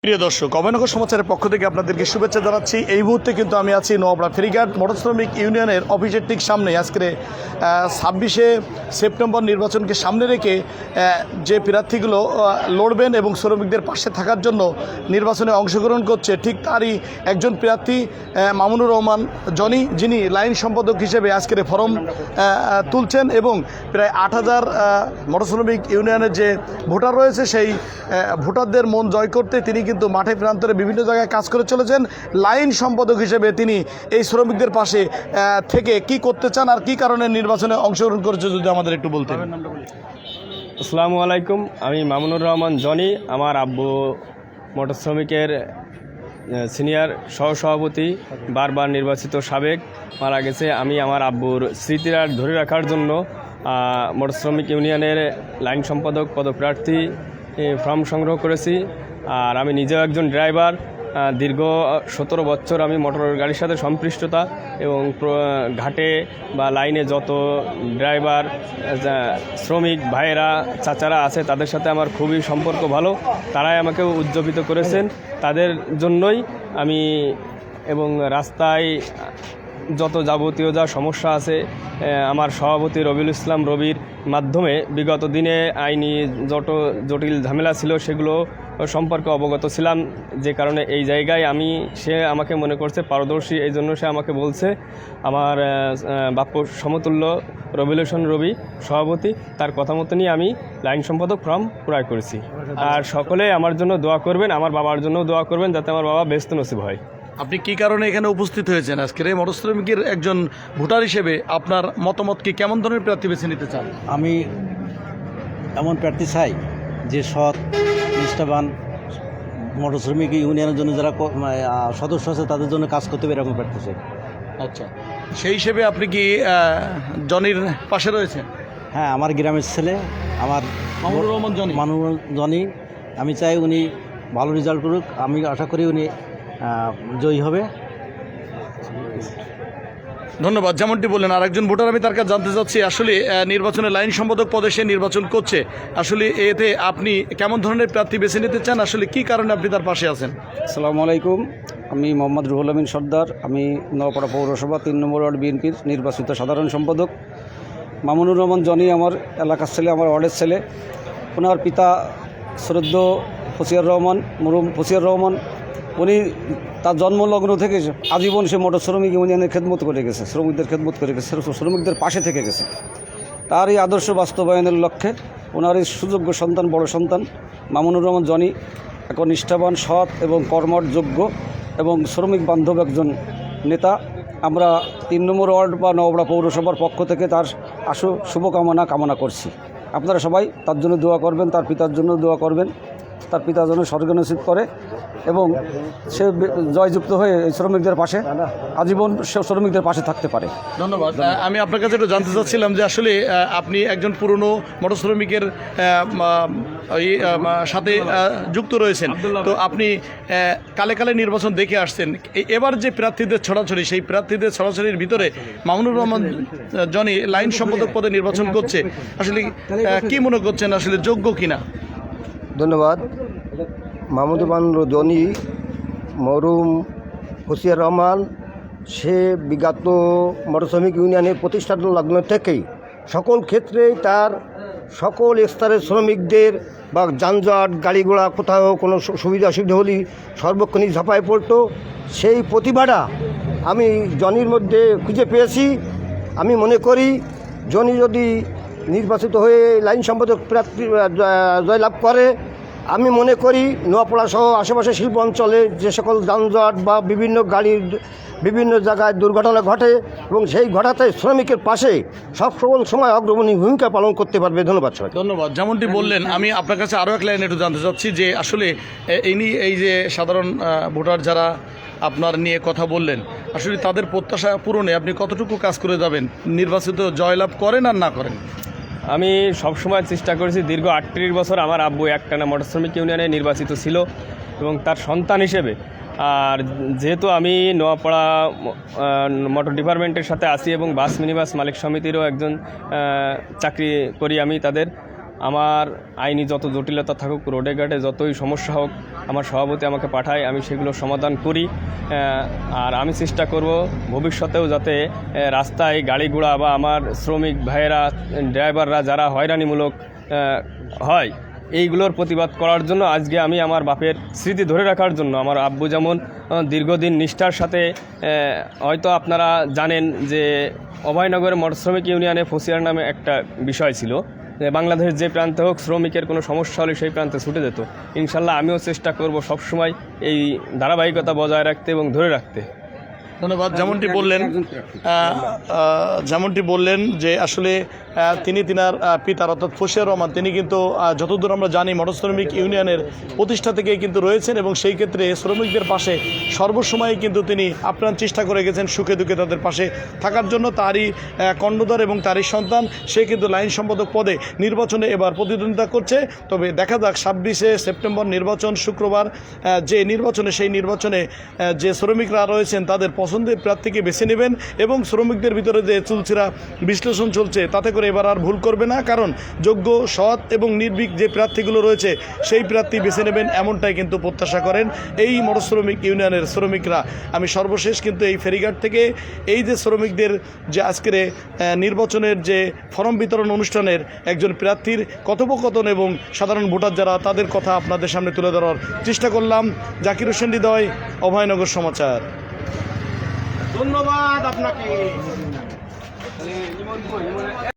প্রিয় দর্শক, অভয়নগর সমাচারের পক্ষ থেকে আপনাদেরকে শুভেচ্ছা জানাচ্ছি। এই মুহূর্তে কিন্তু আমি আছি নোয়াপাড়া ফেরিঘাট মোটর শ্রমিক ইউনিয়নের অফিসের ঠিক সামনে। আজকে 26শে সেপ্টেম্বর নির্বাচনকে সামনে রেখে যে প্রার্থীগুলো লড়বেন এবং শ্রমিকদের পাশে থাকার জন্য নির্বাচনে অংশগ্রহণ করছে, ঠিক তারই একজন প্রার্থী মামুনুর রহমান জনি, যিনি লাইন সম্পাদক হিসেবে আজকের ফরম তুলছেন এবং প্রায় 8000 মোটর শ্রমিক ইউনিয়নের যে ভোটার রয়েছে সেই ভোটারদের মন জয় করতে তিনি কিন্তু মাঠে প্রান্তরে বিভিন্ন জায়গায় কাজ করে চলেছেন। লাইন সম্পাদক হিসেবে তিনি এই শ্রমিকদের পাশে থেকে কি করতে চান আর কি কারণে নির্বাচনে অংশগ্রহণ করেছে যদি আমাদের একটু বলতেন। আসসালামু আলাইকুম, আমি মামুনুর রহমান জনি। আমার আব্বু মোটর শ্রমিকের সিনিয়র সহসভাপতি, বারবার নির্বাচিত সাবেক, মারা গেছে। আমি আমার আব্বুর স্মৃতির ধরে রাখার জন্য মোটর শ্রমিক ইউনিয়নের লাইন সম্পাদক পদপ্রার্থী ফর্ম সংগ্রহ করেছি। আর আমি নিজেও একজন ড্রাইভার। দীর্ঘ 17 বছর আমি মোটর গাড়ির সাথে সম্পৃক্ততা এবং ঘাটে বা লাইনে যত ড্রাইভার শ্রমিক ভাইয়েরা চাচারা আছে তাদের সাথে আমার খুবই সম্পর্ক ভালো। তারাই আমাকে উজ্জীবিত করেছেন, তাদের জন্যই আমি এবং রাস্তায় যত যাবতীয় যা সমস্যা আছে আমার সভাপতি রবিউল ইসলাম রবির মাধ্যমে বিগত দিনে আইনি যত জটিল ঝামেলা ছিল সেগুলো সম্পর্কে অবগত ছিলাম, যে কারণে এই জায়গায় সে আমাকে মনে করছে পারদর্শী, এই জন্য সে আমাকে বলছে। আমার বাপ্য সমতুল্য রবিউল ইসলাম রবি সভাপতি, তার কথা মতো নিয়ে আমি লাইন সম্পাদক ফর্ম ক্রয় করেছি। আর সকলে আমার জন্য দোয়া করবেন, আমার বাবার জন্যও দোয়া করবেন যাতে আমার বাবা ব্যস্ত নসিব হয়। আপনি কি কারণে এখানে উপস্থিত হয়েছেন আজকের এই মোটর শ্রমিকের একজন ভোটার হিসেবে? আপনার মতামত কি, কেমন ধরনের প্রার্থী বেছে নিতে চান? আমি এমন প্রার্থী চাই যে সৎ, নিষ্ঠাবান, মোটর শ্রমিক ইউনিয়নের জন্য যারা সদস্য আছে তাদের জন্য কাজ করতে হবে, এরকম প্রার্থী চাই। আচ্ছা, সেই হিসেবে আপনি কি জনির পাশে রয়েছেন? হ্যাঁ, আমার গ্রামের ছেলে, আমার মামুনুর রহমান জনি। মামুনুর জনি। আমি চাই উনি ভালো রেজাল্ট করুক, আমি আশা করি উনি জয়ী হবে। ধন্যবাদ। যেমনটি বললেন আরেকজন ভোটার, আমি তার কাছে জানতে চাচ্ছি আসলে নির্বাচনে লাইন সম্পাদক পদে সে নির্বাচন করছে, আসলে এতে আপনি কেমন ধরনের প্রার্থী বেছে নিতে চান, আসলে কি কারণে আপনি তার পাশে আছেন? আসসালামু আলাইকুম, আমি মোহাম্মদ রুহুল আমিন সর্দার। আমি নোয়াপাড়া পৌরসভা 3 নম্বর ওয়ার্ড বিএনপির নির্বাচিত সাধারণ সম্পাদক। মামুনুর রহমান জনি আমার এলাকার ছেলে, আমার ওয়ার্ডের ছেলে। ওনার পিতা শ্রদ্ধ ফসিয়ার রহমান, মরহুম ফসিয়ার রহমান, উনি তার জন্মলগ্ন থেকে আজীবন সে মোটর শ্রমিক ইউনিয়নের খেদমত করে গেছে, শ্রমিকদের খেদমত করে গেছে, শ্রমিকদের পাশে থেকে গেছে। তার এই আদর্শ বাস্তবায়নের লক্ষ্যে ওনার এই সুযোগ্য সন্তান, বড় সন্তান মামুনুর রহমান জনি এখন নিষ্ঠাবান, সৎ এবং কর্মযোগ্য এবং শ্রমিক বান্ধব একজন নেতা। আমরা 3 নম্বর ওয়ার্ড বা নোয়াপাড়া পৌরসভার পক্ষ থেকে তার শুভকামনা কামনা করছি। আপনারা সবাই তার জন্য দোয়া করবেন, তার পিতার জন্য দোয়া করবেন, তার পিতার জন্য স্বর্গ নসিব করে এবং সে জয়যুক্ত হয়ে শ্রমিকদের পাশে আজীবন শ্রমিকদের পাশে থাকতে পারে। ধন্যবাদ। আমি আপনার কাছে একটু জানতে চাচ্ছিলাম যে আসলে আপনি একজন পুরনো মোটর শ্রমিকের সাথে যুক্ত রয়েছেন, তো আপনি কালে কালে নির্বাচন দেখে আসছেন। এবার যে প্রার্থীদের ছড়াছড়ি, সেই প্রার্থীদের ছড়াছড়ির ভিতরে মামুনুর রহমান জনি লাইন সম্পাদক পদে নির্বাচন করছে, আসলে কি মনে করছেন, আসলে যোগ্য কিনা? ধন্যবাদ। মামুনুর রহমান জনি, মরহুম ফসিয়ার রহমান, সে বিগত মোটর শ্রমিক ইউনিয়নের প্রতিষ্ঠান লগ্ন থেকেই সকল ক্ষেত্রেই তার সকল স্তরের শ্রমিকদের বা যানজট, গাড়ি ঘোড়া কোথাও কোনো অসুবিধা হলেই সর্বক্ষণই ঝাঁপায় পড়তো। সেই প্রতিভাটা আমি জনির মধ্যে খুঁজে পেয়েছি। আমি মনে করি জনি যদি নির্বাচিত হয়ে লাইন সম্পাদক প্রার্থী জয়লাভ করে, আমি মনে করি নোয়াপাড়া সহ আশেপাশে শিল্প অঞ্চলে যে সকল যানজট বা বিভিন্ন গাড়ির বিভিন্ন জায়গায় দুর্ঘটনা ঘটে এবং সেই ঘটাতে শ্রমিকের পাশে সব সময় অগ্রণী ভূমিকা পালন করতে পারবে। ধন্যবাদ সবাই। ধন্যবাদ। যেমনটি বললেন, আমি আপনার কাছে আরও এক লাইন একটু জানতে চাচ্ছি যে আসলে এই যে সাধারণ ভোটার যারা আপনার নিয়ে কথা বললেন, আসলে তাদের প্রত্যাশা পূরণে আপনি কতটুকু কাজ করে যাবেন, নির্বাচিত জয়লাভ করেন আর না করেন? আমি সবসময় চেষ্টা করেছি। দীর্ঘ 38 বছর আমার আব্বু একটানা মোটর শ্রমিক ইউনিয়নে নির্বাচিত ছিল এবং তার সন্তান হিসেবে, আর যেহেতু আমি নোয়াপাড়া মোটর ডিপার্টমেন্টের সাথে আছি এবং বাস মিনিবাস মালিক সমিতিরও একজন চাকরি করি আমি, আমার আইনি যত জটিলতা থাকুক, রোডে ঘাটে যতই সমস্যা হোক, আমার সভাপতি আমাকে পাঠায়, আমি সেগুলো সমাধান করি। আর আমি চেষ্টা করব ভবিষ্যতেও যাতে রাস্তায় গাড়ি ঘোড়া বা আমার শ্রমিক ভাইয়েরা, ড্রাইভাররা যারা হয়রানিমূলক হয়, এইগুলোর প্রতিবাদ করার জন্য আজকে আমি আমার বাপের স্মৃতি ধরে রাখার জন্য, আমার আব্বু যেমন দীর্ঘদিন নিষ্ঠার সাথে, হয়তো আপনারা জানেন যে অভয়নগর মোটর শ্রমিক ইউনিয়নে ফসিয়ার নামে একটা বিষয় ছিল, যে বাংলাদেশের যে প্রান্তে হোক শ্রমিকের কোনো সমস্যা হলে সেই প্রান্তে ছুটে যেত। ইনশাল্লাহ আমিও চেষ্টা করব সবসময় এই ধারাবাহিকতা বজায় রাখতে এবং ধরে রাখতে। ধন্যবাদ। যেমনটি বললেন যে আসলে তিনার পিতার অর্থাৎ ফসিয়ার রহমান, তিনি কিন্তু যতদূর আমরা জানি মোটর শ্রমিক ইউনিয়নের প্রতিষ্ঠা থেকে কিন্তু রয়েছেন এবং সেই ক্ষেত্রে শ্রমিকদের পাশে সর্বসময় কিন্তু তিনি আপ্রাণ চেষ্টা করে গেছেন সুখে দুঃখে তাদের পাশে থাকার জন্য। তারই কর্ণধার এবং তারই সন্তান, সে কিন্তু লাইন সম্পাদক পদে নির্বাচনে এবার প্রতিদ্বন্দ্বিতা করছে। তবে দেখা যাক 26শে সেপ্টেম্বর নির্বাচন, শুক্রবার যে নির্বাচনে, সেই নির্বাচনে যে শ্রমিকরা রয়েছেন তাদের পছন্দের প্রার্থীকে বেছে নেবেন এবং শ্রমিকদের ভিতরে যে চুলচিরা বিশ্লেষণ চলছে তাতে করে এবার আর ভুল করবে না, কারণ যোগ্য, সৎ এবং নির্ভীক যে প্রার্থীগুলো রয়েছে সেই প্রার্থী বেছে নেবেন, এমনটাই কিন্তু প্রত্যাশা করেন এই মোটর শ্রমিক ইউনিয়নের শ্রমিকরা। আমি সর্বশেষ কিন্তু এই ফেরিঘাট থেকে এই যে শ্রমিকদের যে আজকের নির্বাচনের যে ফর্ম বিতরণ অনুষ্ঠানের একজন প্রার্থীর কথোপকথন এবং সাধারণ ভোটার যারা, তাদের কথা আপনাদের সামনে তুলে ধরার চেষ্টা করলাম। জাকির হোসেন হৃদয়, অভয়নগর সমাচার। ধন্যবাদ আপনাকে।